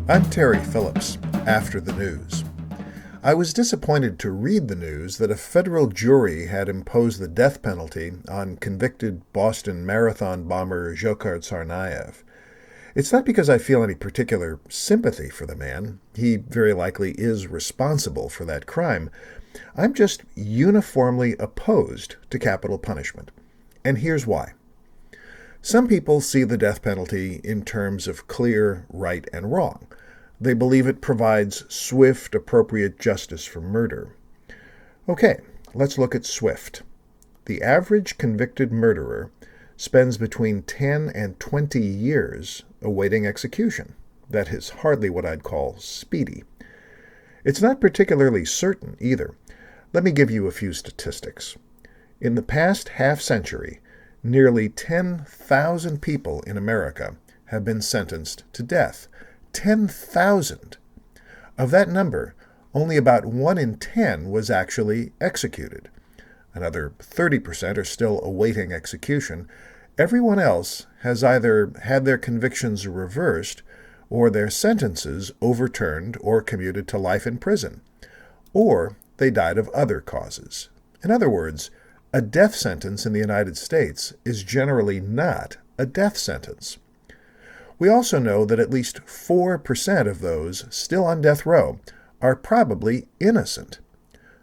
I'm Terry Phillips, after the news. I was disappointed to read the news that a federal jury had imposed the death penalty on convicted Boston Marathon bomber Dzhokhar Tsarnaev. It's not because I feel any particular sympathy for the man. He very likely is responsible for that crime. I'm just uniformly opposed to capital punishment. And here's why. Some people see the death penalty in terms of clear right and wrong. They believe it provides swift, appropriate justice for murder. Okay, let's look at swift. The average convicted murderer spends between 10 and 20 years awaiting execution. That is hardly what I'd call speedy. It's not particularly certain either. Let me give you a few statistics. In the past half-century, nearly 10,000 people in America have been sentenced to death. 10,000. Of that number, only about 1 in 10 was actually executed. Another 30% are still awaiting execution. Everyone else has either had their convictions reversed or their sentences overturned or commuted to life in prison, or they died of other causes. In other words, a death sentence in the United States is generally not a death sentence. We also know that at least 4% of those still on death row are probably innocent.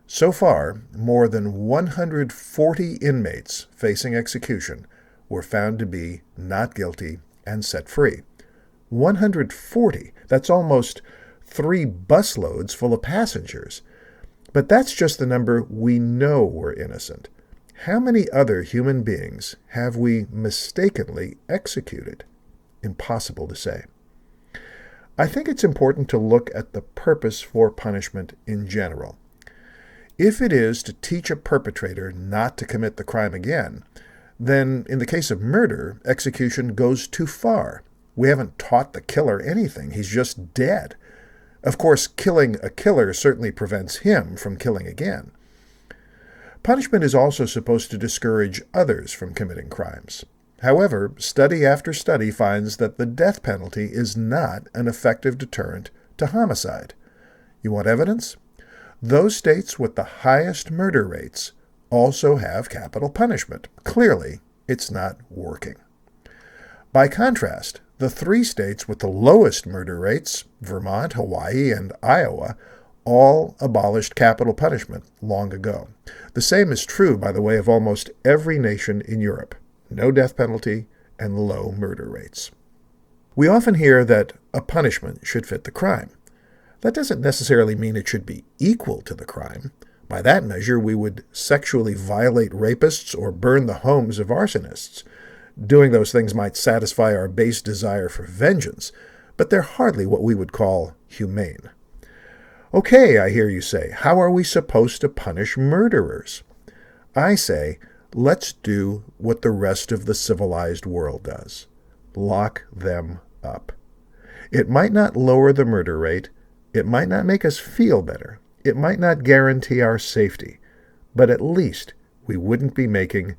So far, more than 140 inmates facing execution were found to be not guilty and set free. 140. That's almost 3 busloads full of passengers. But that's just the number we know were innocent. How many other human beings have we mistakenly executed? Impossible to say. I think it's important to look at the purpose for punishment in general. If it is to teach a perpetrator not to commit the crime again, then in the case of murder, execution goes too far. We haven't taught the killer anything. He's just dead. Of course, killing a killer certainly prevents him from killing again. Punishment is also supposed to discourage others from committing crimes. However, study after study finds that the death penalty is not an effective deterrent to homicide. You want evidence? Those states with the highest murder rates also have capital punishment. Clearly, it's not working. By contrast, the 3 states with the lowest murder rates, Vermont, Hawaii, and Iowa, all abolished capital punishment long ago. The same is true, by the way, of almost every nation in Europe. No death penalty and low murder rates. We often hear that a punishment should fit the crime. That doesn't necessarily mean it should be equal to the crime. By that measure, we would sexually violate rapists or burn the homes of arsonists. Doing those things might satisfy our base desire for vengeance, but they're hardly what we would call humane. Okay, I hear you say, how are we supposed to punish murderers? I say, let's do what the rest of the civilized world does. Lock them up. It might not lower the murder rate. It might not make us feel better. It might not guarantee our safety. But at least we wouldn't be making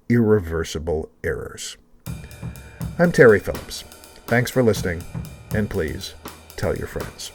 irreversible errors. I'm Terry Phillips. Thanks for listening, and please tell your friends.